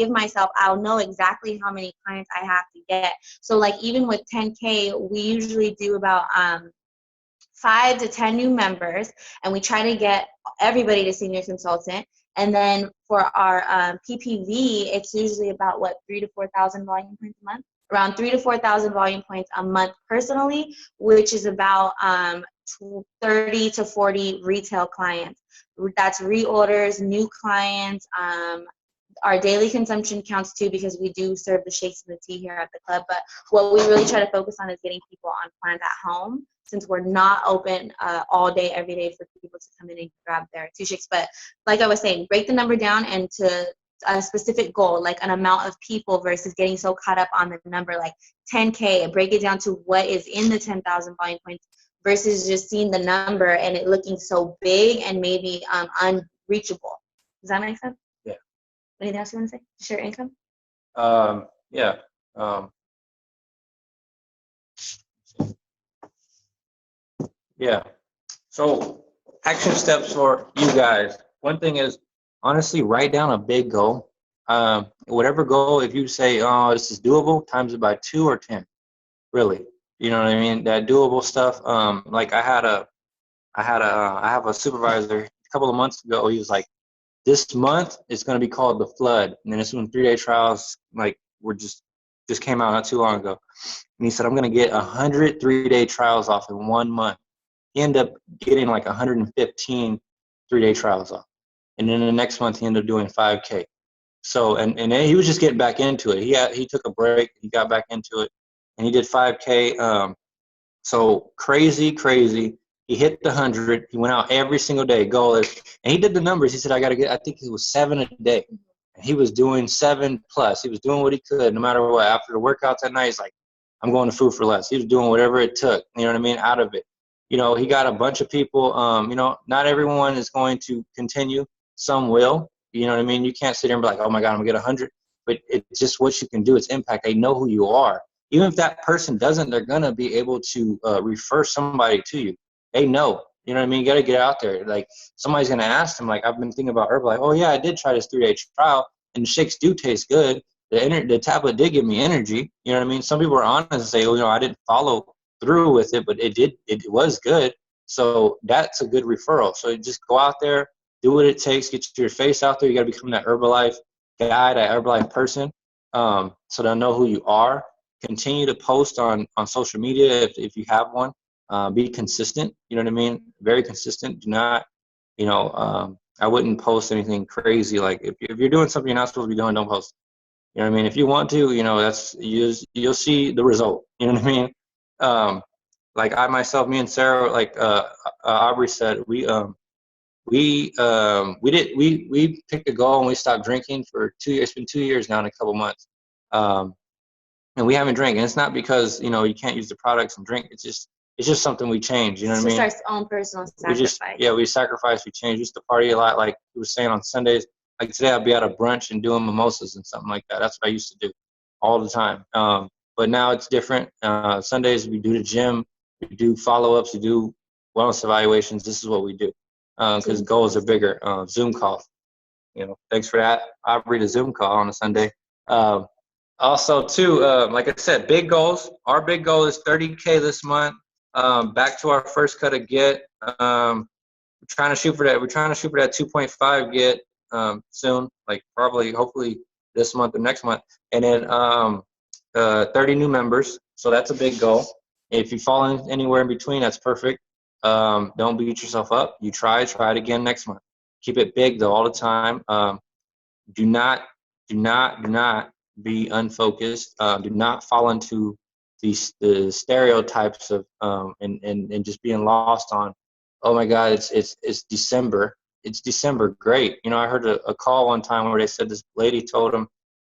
know exactly how many clients I have to get. So like even with 10K, we usually do about 5 to 10 new members, and we try to get everybody to senior consultant. And then for our PPV, it's usually about 3,000 to 4,000 volume points a month, around 3,000 to 4,000 volume points a month personally, which is about 30 to 40 retail clients. That's reorders, new clients. Our daily consumption counts too, because we do serve the shakes and the tea here at the club. But what we really try to focus on is getting people on plans at home, since we're not open all day, every day for people to come in and grab their 2 shakes. But like I was saying, break the number down and to a specific goal, like an amount of people, versus getting so caught up on the number, like 10K, break it down to what is in the 10,000 volume points versus just seeing the number and it looking so big and maybe unreachable. Does that make sense? Yeah. Anything else you want to say? Share income? Yeah. Yeah. So action steps for you guys. One thing is, honestly, write down a big goal. Whatever goal, if you say, oh, this is doable, times it by 2 or 10. Really. You know what I mean? That doable stuff. Like I have a supervisor a couple of months ago. He was like, this month it's going to be called the flood. And then it's when 3-day trials, like, were just came out not too long ago. And he said, I'm going to get 100 3-day trials off in 1 month. He ended up getting like 115 3-day trials off. And then the next month he ended up doing 5K. So, and then he was just getting back into it. He took a break, he got back into it, and he did 5K. So crazy. He hit the 100. He went out every single day, goal is, and he did the numbers. He said, I think it was 7 a day. And he was doing 7 plus. He was doing what he could, no matter what. After the workouts at night, he's like, I'm going to Food for Less. He was doing whatever it took, you know what I mean, out of it. You know, he got a bunch of people, you know, not everyone is going to continue. Some will, you know what I mean? You can't sit there and be like, oh my God, I'm gonna get 100. But it's just what you can do. It's impact. They know who you are. Even if that person doesn't, they're gonna be able to refer somebody to you. They know, you know what I mean? You got to get out there. Like, somebody's going to ask them, like, I've been thinking about Herbalife. Oh, yeah, I did try this 3-day trial, and the shakes do taste good. The tablet did give me energy. You know what I mean? Some people are honest and say, well, you know, I didn't follow through with it, but it was good. So that's a good referral. So just go out there, do what it takes, get your face out there. You got to become that Herbalife guy, that Herbalife person, so they'll know who you are. Continue to post on social media if you have one. Be consistent, you know what I mean? Very consistent. Do not, you know, I wouldn't post anything crazy. Like, if you're doing something you're not supposed to be doing, don't post. You know what I mean? If you want to, you know, you'll see the result. You know what I mean? Like me and Sarah, like Aubrey said, we picked a goal and we stopped drinking for 2 years. It's been 2 years now in a couple months. And we haven't drank. And it's not because, you know, you can't use the products and drink. It's just something we changed. You know what I mean? It's just our own personal sacrifice. We sacrifice, we change. We used to party a lot, like he was saying on Sundays. Like today, I'd be at a brunch and doing mimosas and something like that. That's what I used to do all the time. But now it's different. Sundays, we do the gym, we do follow-ups, we do wellness evaluations. This is what we do because goals are bigger. Zoom calls. You know, thanks for that. Aubrey, the Zoom call on a Sunday. Also, too, like I said, big goals. Our big goal is 30K this month. Back to our first cut of get. We're trying to shoot for that. We're trying to shoot for that 2.5 get soon, like probably, hopefully this month or next month. And then 30 new members. So that's a big goal. If you fall in anywhere in between, that's perfect. Don't beat yourself up. You try it again next month. Keep it big though all the time. Do not be unfocused. Do not fall into the stereotypes of and just being lost on, oh my God, it's December. It's December. Great. You know, I heard a call one time where they said this lady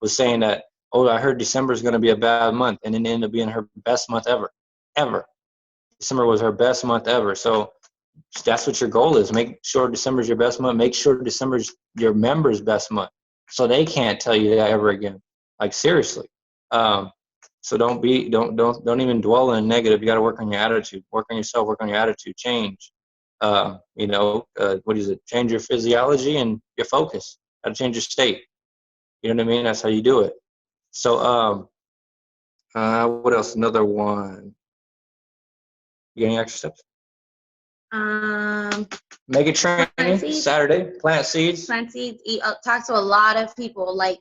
was saying that, oh, I heard December is going to be a bad month, and then it ended up being her best month ever. December was her best month ever. So that's what your goal is. Make sure December's your best month. Make sure December's your members' best month, so they can't tell you that ever again. Like seriously. So don't even dwell in negative. You got to work on your attitude. Work on yourself. Work on your attitude. Change. What is it? Change your physiology and your focus. Got to change your state. You know what I mean? That's how you do it. So what else? Another one. You got any extra steps? Make it training Saturday. Plant seeds. Talk to a lot of people, like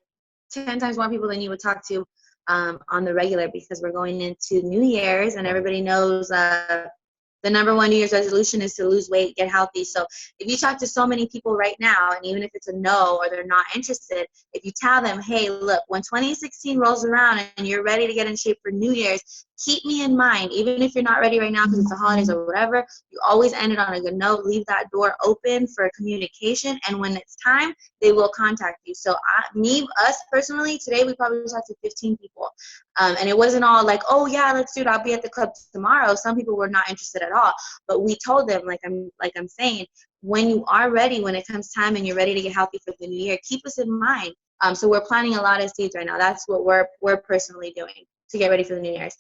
10 times more people than you would talk to on the regular, because we're going into New Year's, and everybody knows the number one New Year's resolution is to lose weight, get healthy. So if you talk to so many people right now, and even if it's a no or they're not interested, if you tell them, hey, look, when 2016 rolls around and you're ready to get in shape for New Year's, keep me in mind. Even if you're not ready right now because it's the holidays or whatever, you always end it on a good note. Leave that door open for communication, and when it's time, they will contact you. So us personally, today we probably talked to 15 people. And it wasn't all like, oh yeah, let's do it, I'll be at the club tomorrow. Some people were not interested at all. But we told them, like I'm saying, when you are ready, when it comes time and you're ready to get healthy for the new year, keep us in mind. So we're planting a lot of seeds right now. That's what we're personally doing to get ready for the New Year's.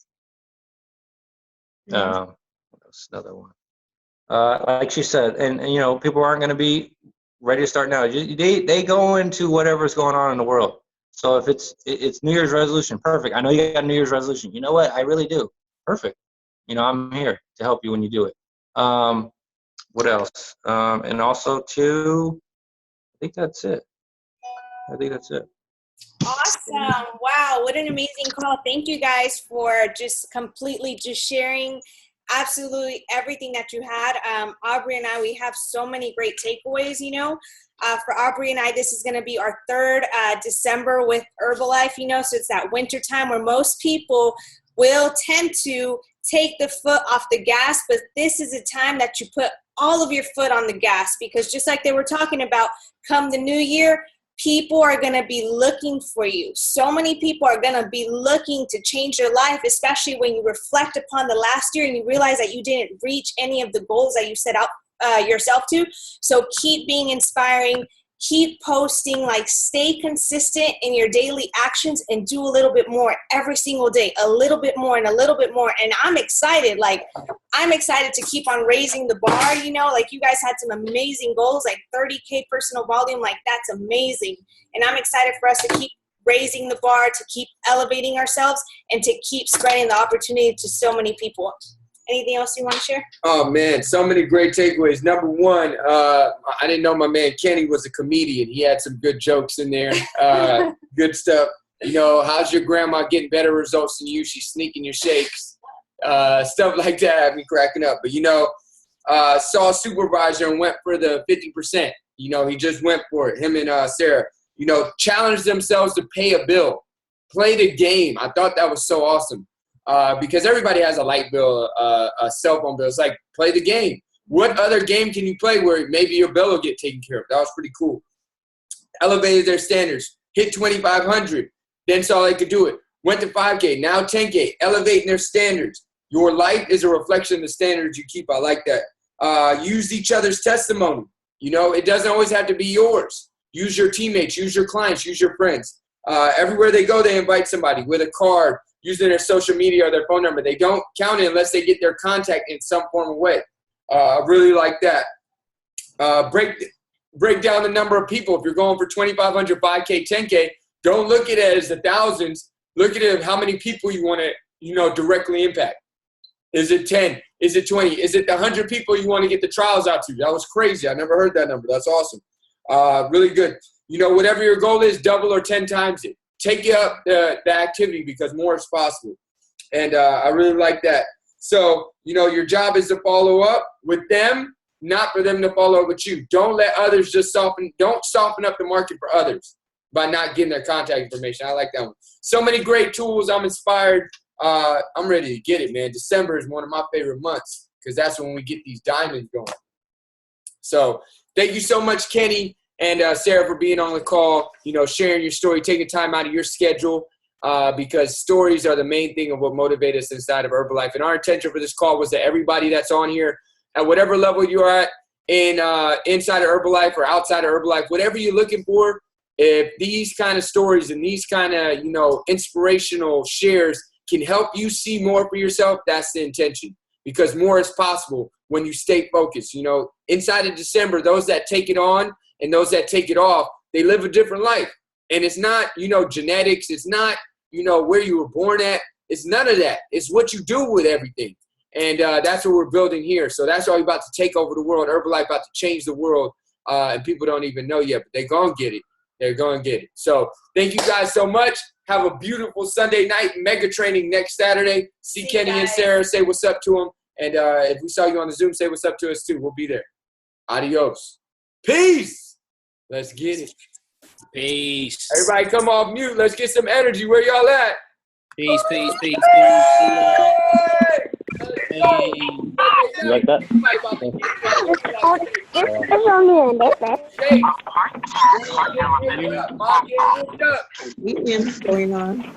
That's another one. Like she said, and you know, people aren't going to be ready to start now. They go into whatever's going on in the world. So if it's New Year's resolution, perfect. I know you got a New Year's resolution. You know what? I really do. Perfect. You know, I'm here to help you when you do it. What else? And also too, I think that's it. Awesome. Wow. What an amazing call. Thank you guys for just completely just sharing absolutely everything that you had. Aubrey and I, we have so many great takeaways, you know. For Aubrey and I, this is going to be our third December with Herbalife, you know, so it's that winter time where most people will tend to take the foot off the gas, but this is a time that you put all of your foot on the gas, because just like they were talking about, come the new year, people are going to be looking for you. So many people are going to be looking to change their life, especially when you reflect upon the last year and you realize that you didn't reach any of the goals that you set out yourself to. So keep being inspiring, keep posting, like stay consistent in your daily actions and do a little bit more every single day, a little bit more and a little bit more. And I'm excited to keep on raising the bar, you know, like you guys had some amazing goals, like 30K personal volume, like that's amazing. And I'm excited for us to keep raising the bar, to keep elevating ourselves, and to keep spreading the opportunity to so many people. Anything else you want to share? Oh, man, so many great takeaways. Number one, I didn't know my man Kenny was a comedian. He had some good jokes in there, good stuff. You know, how's your grandma getting better results than you? She's sneaking your shakes. Stuff like that had me cracking up. But, you know, saw a supervisor and went for the 50%. You know, he just went for it, him and Sarah. You know, challenged themselves to pay a bill, play the game. I thought that was so awesome. Because everybody has a light bill, a cell phone bill. It's like, play the game. What other game can you play where maybe your bill will get taken care of? That was pretty cool. Elevated their standards. Hit 2,500. Then saw they could do it. Went to 5K. Now 10K. Elevating their standards. Your life is a reflection of the standards you keep. I like that. Use each other's testimony. You know, it doesn't always have to be yours. Use your teammates. Use your clients. Use your friends. Everywhere they go, they invite somebody with a card, using their social media or their phone number. They don't count it unless they get their contact in some form of way. I really like that. Break down the number of people. If you're going for 2,500, 5K, 10K, don't look at it as the thousands. Look at how many people you want to, directly impact. Is it 10? Is it 20? Is it the 100 people you want to get the trials out to? That was crazy. I never heard that number. That's awesome. Really good. Whatever your goal is, double or 10 times it. Take up the activity because more is possible. And I really like that. So, your job is to follow up with them, not for them to follow up with you. Don't let others don't soften up the market for others by not getting their contact information. I like that one. So many great tools. I'm inspired. I'm ready to get it, man. December is one of my favorite months because that's when we get these diamonds going. So thank you so much, Kenny and Sarah, for being on the call, sharing your story, taking time out of your schedule because stories are the main thing of what motivates us inside of Herbalife. And our intention for this call was that everybody that's on here, at whatever level you are at inside of Herbalife or outside of Herbalife, whatever you're looking for, if these kind of stories and these kind of, inspirational shares can help you see more for yourself, that's the intention. Because more is possible when you stay focused. Inside of December, those that take it on and those that take it off, they live a different life. And it's not, genetics. It's not, where you were born at. It's none of that. It's what you do with everything. And that's what we're building here. So that's why we're about to take over the world. Herbalife about to change the world. And people don't even know yet, but they're going to get it. They're going to get it. So thank you guys so much. Have a beautiful Sunday night. Mega training next Saturday. See Kenny and Sarah. Say what's up to them. And if we saw you on the Zoom, say what's up to us too. We'll be there. Adios. Peace. Let's get it. Peace. Everybody come off mute. Let's get some energy. Where y'all at? Peace, peace, peace, peace. Hey. You like that? It's only in this. Mom, get it up. What's going on?